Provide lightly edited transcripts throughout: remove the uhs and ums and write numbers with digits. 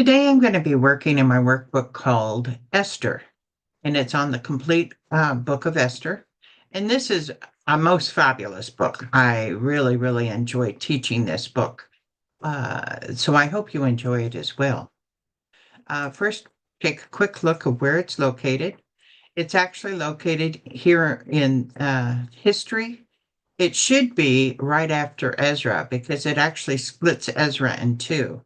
Today I'm going to be working in my workbook called Esther, and it's on the complete book of Esther. And this is a most fabulous book. I really, really enjoy teaching this book. So I hope you enjoy it as well. First, take a quick look at where it's located. It's actually located here in history. It should be right after Ezra because it actually splits Ezra in two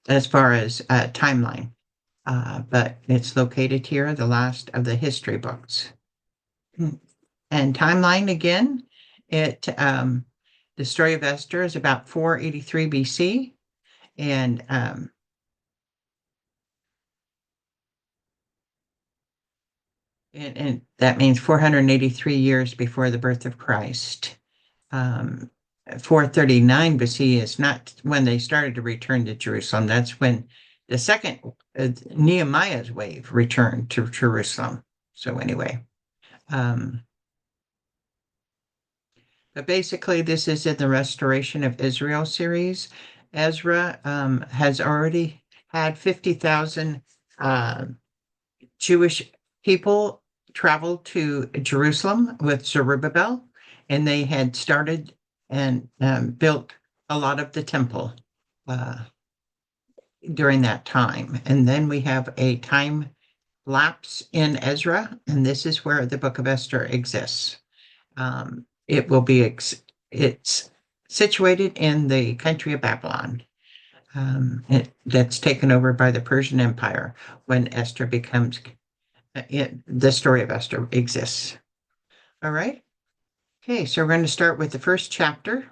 as far as timeline. But it's located here, the last of the history books. And timeline again, the story of Esther is about 483 BC, and that means 483 years before the birth of Christ. 439 BC is not when they started to return to Jerusalem. That's when the second Nehemiah's wave returned to Jerusalem. So anyway, but basically this is in the Restoration of Israel series. Ezra has already had 50,000 Jewish people travel to Jerusalem with Zerubbabel, and they had started and built a lot of the temple uh, during that time. And then we have a time lapse in Ezra, and this is where the book of Esther exists. It will be, it's situated in the country of Babylon. That's taken over by the Persian Empire when Esther becomes, the story of Esther exists. All right. Okay, so we're going to start with the first chapter.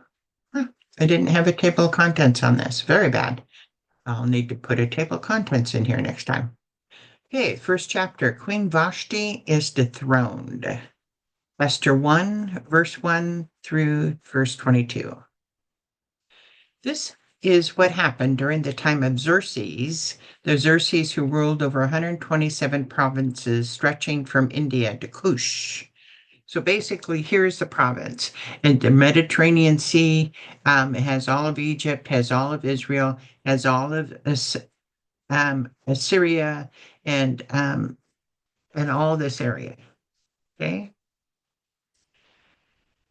I didn't have a table of contents on this. Very bad. I'll need to put a table of contents in here next time. Okay, first chapter. Queen Vashti is dethroned. Esther 1, verse 1 through verse 22. This is what happened during the time of Xerxes, the Xerxes who ruled over 127 provinces stretching from India to Kush. So basically, here's the province, and the Mediterranean Sea has all of Egypt, has all of Israel, has all of Assyria, and all this area. Okay.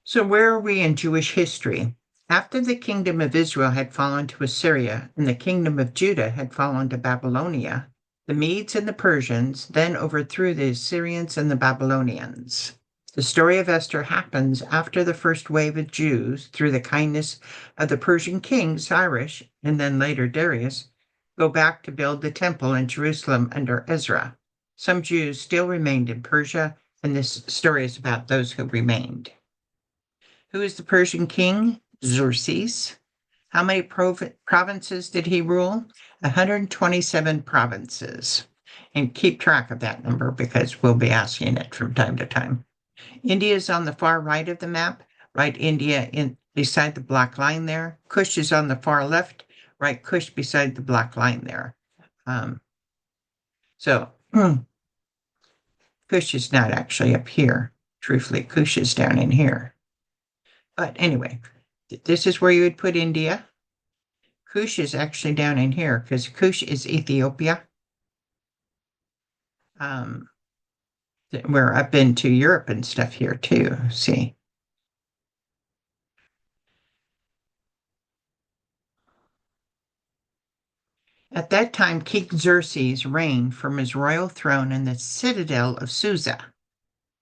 So where are we in Jewish history? After the kingdom of Israel had fallen to Assyria and the kingdom of Judah had fallen to Babylonia, the Medes and the Persians then overthrew the Assyrians and the Babylonians. The story of Esther happens after the first wave of Jews, through the kindness of the Persian king Cyrus and then later Darius, go back to build the temple in Jerusalem under Ezra. Some Jews still remained in Persia, and this story is about those who remained. Who is the Persian king? Xerxes. How many provinces did he rule? 127 provinces. And keep track of that number because we'll be asking it from time to time. India is on the far right of the map. Right India beside the black line there. Kush is on the far left. Right Kush beside the black line there. Kush is not actually up here. Truthfully, Kush is down in here. But anyway, this is where you would put India. Kush is actually down in here because Kush is Ethiopia. We're up into Europe and stuff here too, see. At that time, King Xerxes reigned from his royal throne in the citadel of Susa.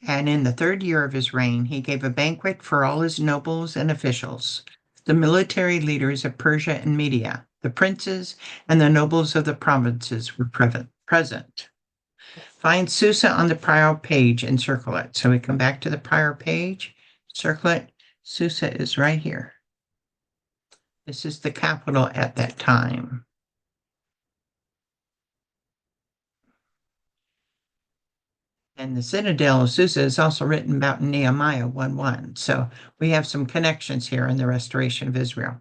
And in the third year of his reign, he gave a banquet for all his nobles and officials, the military leaders of Persia and Media, the princes and the nobles of the provinces were present. Find Susa on the prior page and circle it. So we come back to the prior page, circle it. Susa is right here. This is the capital at that time. And the citadel of Susa is also written about in Nehemiah 1:1. So we have some connections here in the restoration of Israel.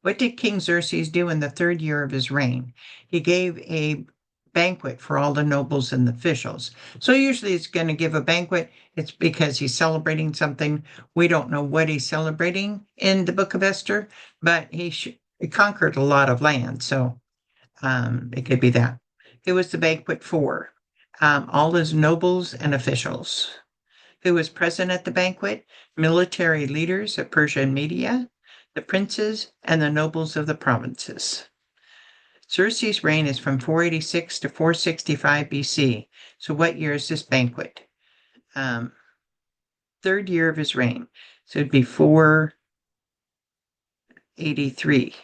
What did King Xerxes do in the third year of his reign? He gave a banquet for all the nobles and the officials. So usually it's going to give a banquet. It's because he's celebrating something. We don't know what he's celebrating in the book of Esther, but he conquered a lot of land. So It could be that. Who was the banquet for? All his nobles and officials. Who was present at the banquet? Military leaders of Persia and Media, the princes, and the nobles of the provinces. Xerxes' reign is from 486 to 465 BC. So what year is this banquet? Um, third year of his reign. So it'd be 483.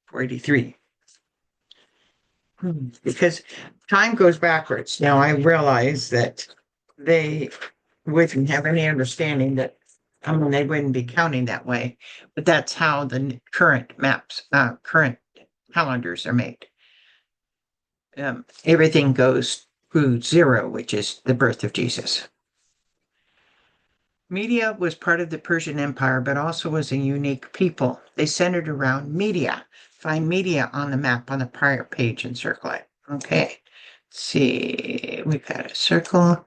483. Because time goes backwards. Now I realize that they wouldn't have any understanding that, I mean, they wouldn't be counting that way, but that's how the current maps, current calendars are made. Everything goes through zero, which is the birth of Jesus. Media was part of the Persian Empire, but also was a unique people. They centered around Media. Find Media on the map on the prior page and circle it. Okay. Let's see, we've got a circle.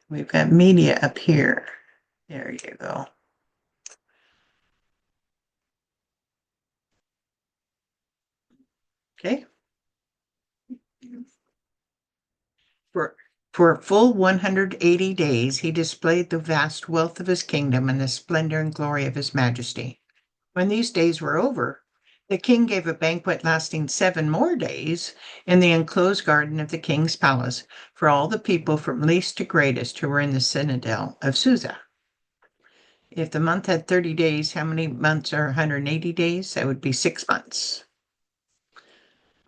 We've got Media up here. There you go. Okay. For, for a full 180 days, he displayed the vast wealth of his kingdom and the splendor and glory of his majesty. When these days were over, the king gave a banquet lasting 7 more days in the enclosed garden of the king's palace for all the people from least to greatest who were in the citadel of Susa. If the month had 30 days, how many months are 180 days? That would be 6 months.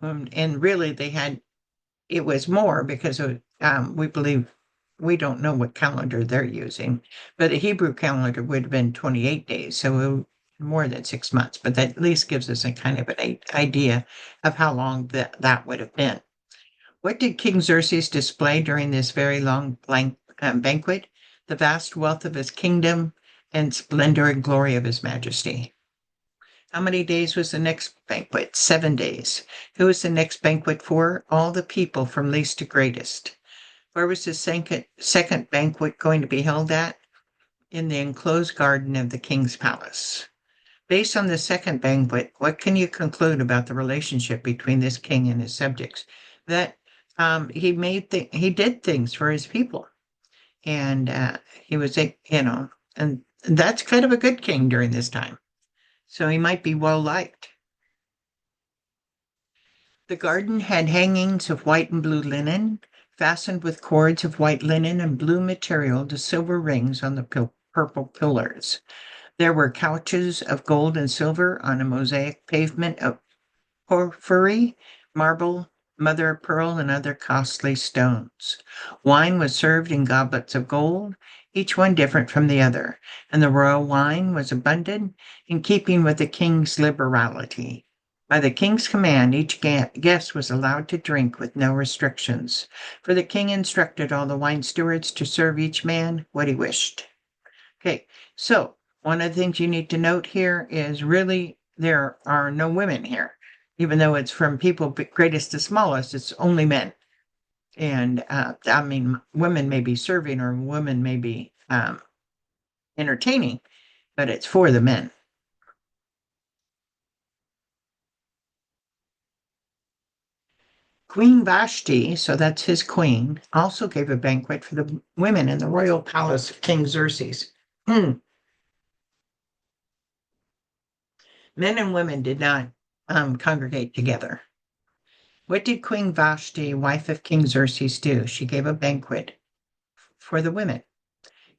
And really, it was more because we believe, we don't know what calendar they're using, but the Hebrew calendar would have been 28 days, so more than 6 months, but that at least gives us a kind of an idea of how long that would have been. What did King Xerxes display during this very long banquet? The vast wealth of his kingdom and splendor and glory of his majesty. How many days was the next banquet? 7 days. Who was the next banquet for? All the people from least to greatest. Where was the second banquet going to be held at? In the enclosed garden of the king's palace. Based on the second banquet, what can you conclude about the relationship between this king and his subjects? That he did things for his people, and he was and that's kind of a good king during this time. So he might be well liked. The garden had hangings of white and blue linen, fastened with cords of white linen and blue material to silver rings on the purple pillars. There were couches of gold and silver on a mosaic pavement of porphyry, marble, mother of pearl, and other costly stones. Wine was served in goblets of gold, each one different from the other, and the royal wine was abundant, in keeping with the king's liberality. By the king's command, each guest was allowed to drink with no restrictions, for the king instructed all the wine stewards to serve each man what he wished. Okay, so one of the things you need to note here is really there are no women here. Even though it's from people greatest to smallest, it's only men. And I mean, women may be serving or women may be entertaining, but it's for the men. Queen Vashti, so that's his queen, also gave a banquet for the women in the royal palace of King Xerxes. Men and women did not congregate together. What did Queen Vashti, wife of King Xerxes, do? She gave a banquet for the women.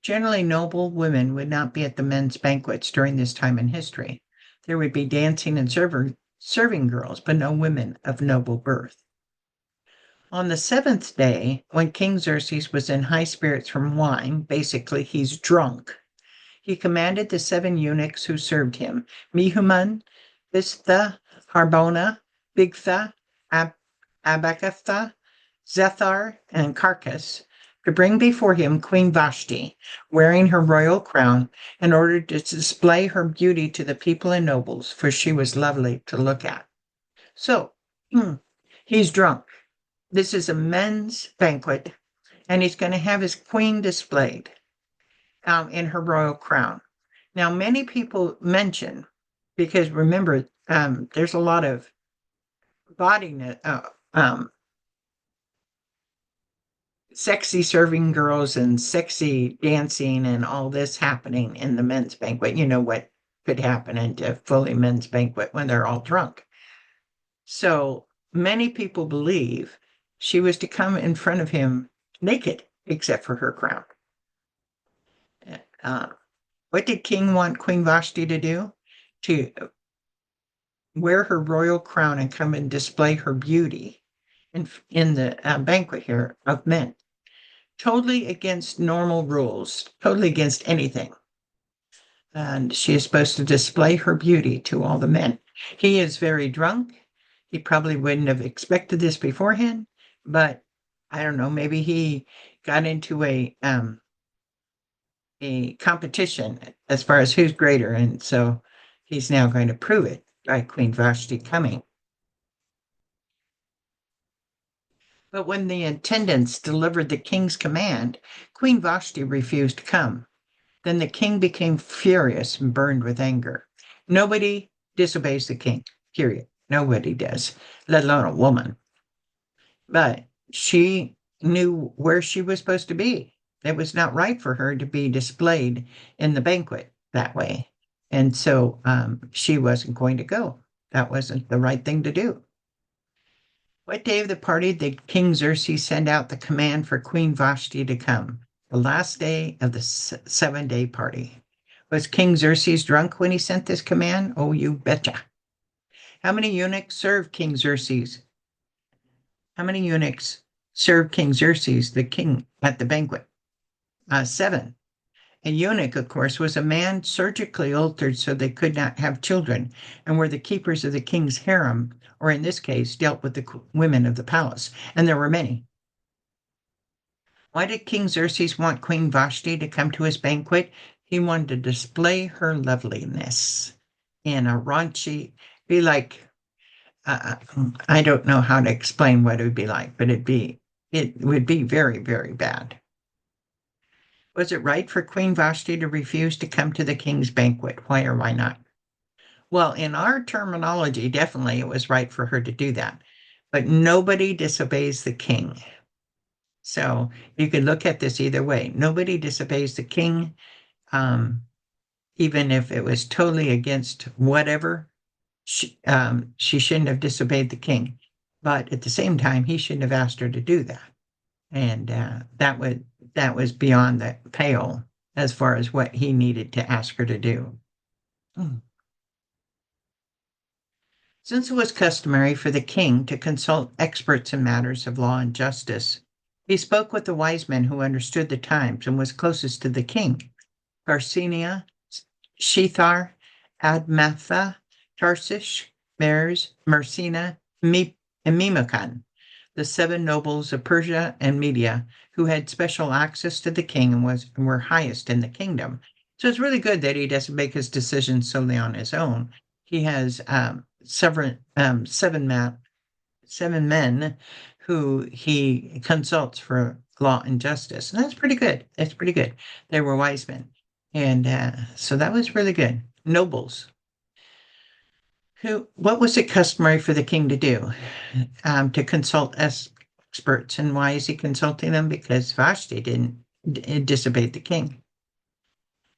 Generally, noble women would not be at the men's banquets during this time in history. There would be dancing and serving girls, but no women of noble birth. On the seventh day, when King Xerxes was in high spirits from wine, basically he's drunk, he commanded the 7 eunuchs who served him, Mehuman, Bistha, Harbona, Bigtha, Abagtha, Zethar, and Carcass, to bring before him Queen Vashti, wearing her royal crown, in order to display her beauty to the people and nobles, for she was lovely to look at. So, he's drunk. This is a men's banquet, and he's going to have his queen displayed in her royal crown. Now, many people mention, because remember, there's a lot of body, sexy serving girls and sexy dancing and all this happening in the men's banquet. You know what could happen at a fully men's banquet when they're all drunk. So many people believe she was to come in front of him naked, except for her crown. Uh, what did King want Queen Vashti to do? To wear her royal crown and come and display her beauty in the banquet here of men. Totally against normal rules, totally against anything. And she is supposed to display her beauty to all the men. He is very drunk. He probably wouldn't have expected this beforehand, but I don't know, maybe he got into a competition as far as who's greater, and so he's now going to prove it by Queen Vashti coming. But when the attendants delivered the king's command, Queen Vashti refused to come. Then the king became furious and burned with anger. Nobody disobeys the king, period. Nobody does, let alone a woman. But she knew where she was supposed to be. It was not right for her to be displayed in the banquet that way. And so she wasn't going to go. That wasn't the right thing to do. What day of the party did King Xerxes send out the command for Queen Vashti to come? The last day of the 7-day party. Was King Xerxes drunk when he sent this command? Oh, you betcha. How many eunuchs served King Xerxes? How many eunuchs served King Xerxes, the king, at the banquet? 7. A eunuch, of course, was a man surgically altered so they could not have children and were the keepers of the king's harem, or in this case, dealt with the women of the palace. And there were many. Why did King Xerxes want Queen Vashti to come to his banquet? He wanted to display her loveliness in a raunchy, be like, I don't know how to explain what it would be like, but it would be very, very bad. Was it right for Queen Vashti to refuse to come to the king's banquet? Why or why not? Well, in our terminology, definitely it was right for her to do that. But nobody disobeys the king. So you could look at this either way. Nobody disobeys the king, even if it was totally against whatever. She shouldn't have disobeyed the king. But at the same time, he shouldn't have asked her to do that. And that was beyond the pale as far as what he needed to ask her to do. Since it was customary for the king to consult experts in matters of law and justice, he spoke with the wise men who understood the times and was closest to the king. Garcinia, Shethar, Admatha, Tarshish, Meres, Mersina, and Memucan, the 7 nobles of Persia and Media, who had special access to the king and were highest in the kingdom. So it's really good that he doesn't make his decisions solely on his own. He has seven men who he consults for law and justice, and that's pretty good. That's pretty good. They were wise men, and so that was really good. Nobles. What was it customary for the king to do? To consult experts. And why is he consulting them? Because Vashti didn't disobey the king.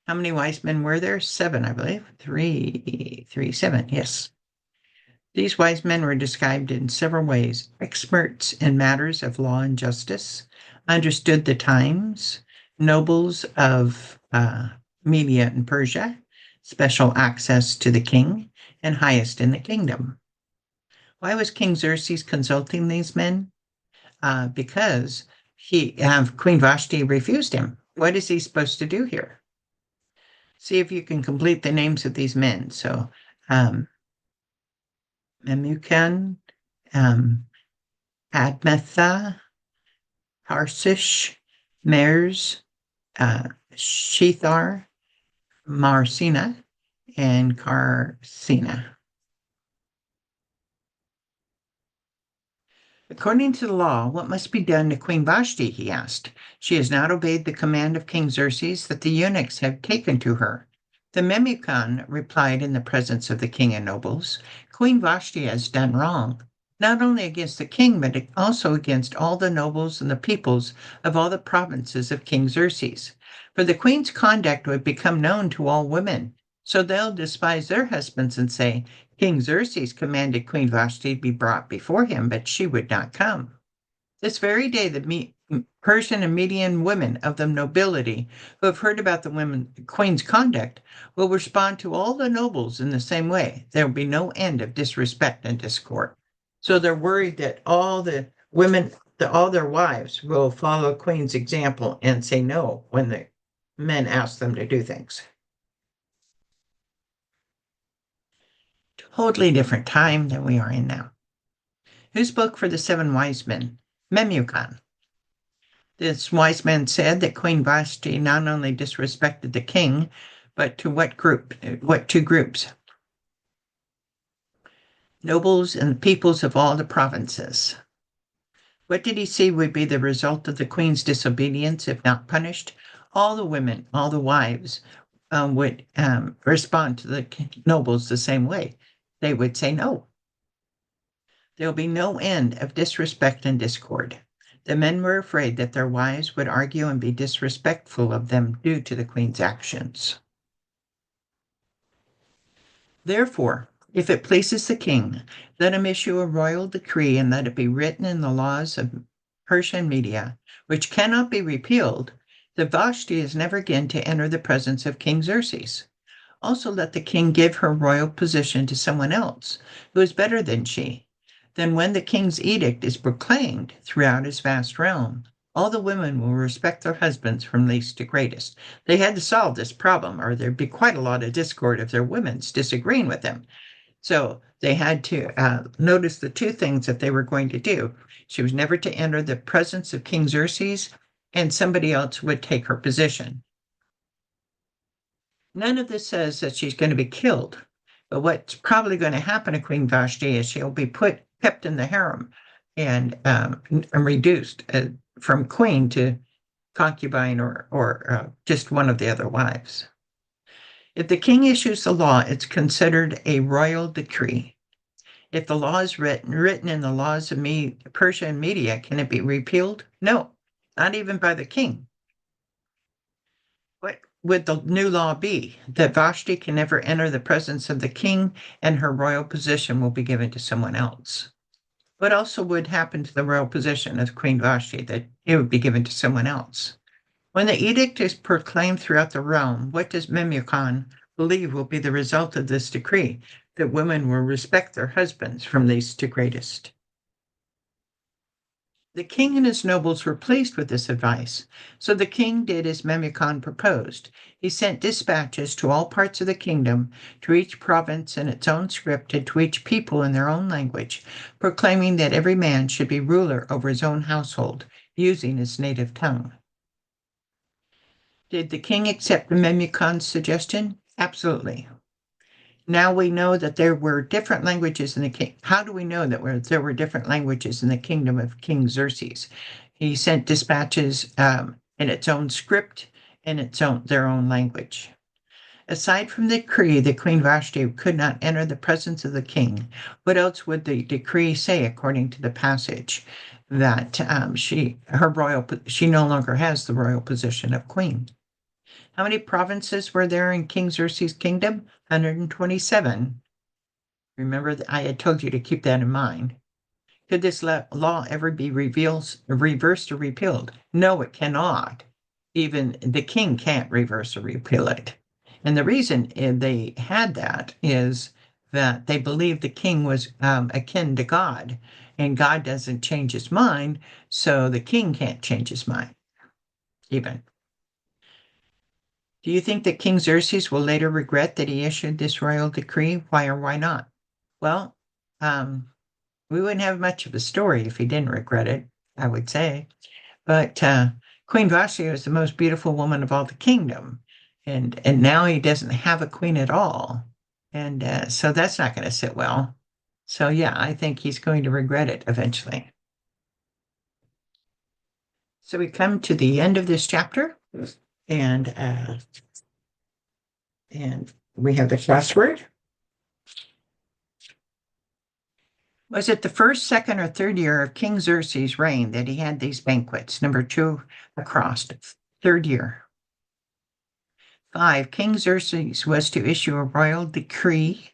How many wise men were there? 7, I believe. 7, yes. These wise men were described in several ways. Experts in matters of law and justice, understood the times, nobles of Media and Persia, special access to the king, and highest in the kingdom. Why was King Xerxes consulting these men? Because Queen Vashti refused him. What is he supposed to do here? See if you can complete the names of these men. So, Memucan, Admatha, Tarshish, Meres, Shethar, Marsina, and Carcina. According to the law, what must be done to Queen Vashti? He asked. She has not obeyed the command of King Xerxes that the eunuchs have taken to her. The Memucan replied in the presence of the king and nobles, Queen Vashti has done wrong. not only against the king, but also against all the nobles and the peoples of all the provinces of King Xerxes. For the queen's conduct would become known to all women, so they'll despise their husbands and say, King Xerxes commanded Queen Vashti be brought before him, but she would not come. This very day, the Persian and Median women of the nobility who have heard about the queen's conduct will respond to all the nobles in the same way. There will be no end of disrespect and discord. So they're worried that all the women, all their wives will follow Queen's example and say no when the men ask them to do things. Totally different time than we are in now. Who spoke for the seven wise men? Memucan. This wise man said that Queen Vashti not only disrespected the king, but to what group? What two groups? Nobles and peoples of all the provinces. What did he see would be the result of the queen's disobedience if not punished? All the women, all the wives would respond to the nobles the same way. They would say no. There'll be no end of disrespect and discord. The men were afraid that their wives would argue and be disrespectful of them due to the queen's actions. Therefore, if it pleases the king, let him issue a royal decree and let it be written in the laws of Persia and Media, which cannot be repealed, that Vashti is never again to enter the presence of King Xerxes. Also let the king give her royal position to someone else who is better than she. Then when the king's edict is proclaimed throughout his vast realm, all the women will respect their husbands from least to greatest. They had to solve this problem, or there'd be quite a lot of discord if their women's disagreeing with them. So they had to notice the two things that they were going to do. She was never to enter the presence of King Xerxes, and somebody else would take her position. None of this says that she's going to be killed, but what's probably going to happen to Queen Vashti is she'll be kept in the harem and reduced from queen to concubine or just one of the other wives. If the king issues the law, it's considered a royal decree. If the law is written in the laws of Persia and Media, can it be repealed? No, not even by the king. What would the new law be? That Vashti can never enter the presence of the king and her royal position will be given to someone else. What also would happen to the royal position of Queen Vashti? That it would be given to someone else. When the edict is proclaimed throughout the realm, what does Memucan believe will be the result of this decree? That women will respect their husbands from least to greatest. The king and his nobles were pleased with this advice, so the king did as Memucan proposed. He sent dispatches to all parts of the kingdom, to each province in its own script, and to each people in their own language, proclaiming that every man should be ruler over his own household, using his native tongue. Did the king accept Memucan's suggestion? Absolutely. Now we know that there were different languages in the king. How do we know that there were different languages in the kingdom of King Xerxes? He sent dispatches in its own script, in their own language. Aside from the decree that Queen Vashti could not enter the presence of the king, what else would the decree say according to the passage? That she no longer has the royal position of queen. How many provinces were there in King Xerxes' kingdom? 127. Remember that I had told you to keep that in mind. Could this law ever be reversed or repealed? No, it cannot. Even the king can't reverse or repeal it. And the reason they had that is that they believed the king was akin to God, and God doesn't change his mind, so the king can't change his mind, even. Do you think that King Xerxes will later regret that he issued this royal decree? Why or why not? Well, we wouldn't have much of a story if he didn't regret it, I would say. But Queen Vashti was the most beautiful woman of all the kingdom, and now he doesn't have a queen at all, and so that's not going to sit well. So yeah, I think he's going to regret it eventually. So we come to the end of this chapter, and we have the crossword. Was it the first, second, or third year of King Xerxes' reign that he had these banquets? Number 2 across. Third year. 5. King Xerxes was to issue a royal decree.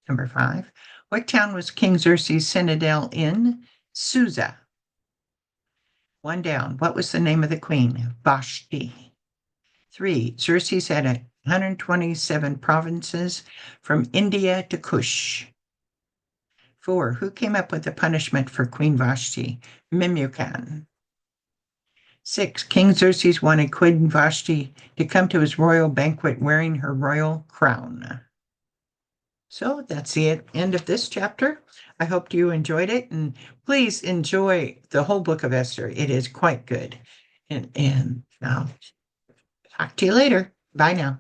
Number 5. What town was King Xerxes' citadel in? Susa. 1 down. What was the name of the queen? Vashti. 3. Xerxes had 127 provinces from India to Kush. 4. Who came up with the punishment for Queen Vashti? Memucan. 6. King Xerxes wanted Queen Vashti to come to his royal banquet wearing her royal crown. So that's the end of this chapter. I hope you enjoyed it, and please enjoy the whole book of Esther. It is quite good. And I'll talk to you later. Bye now.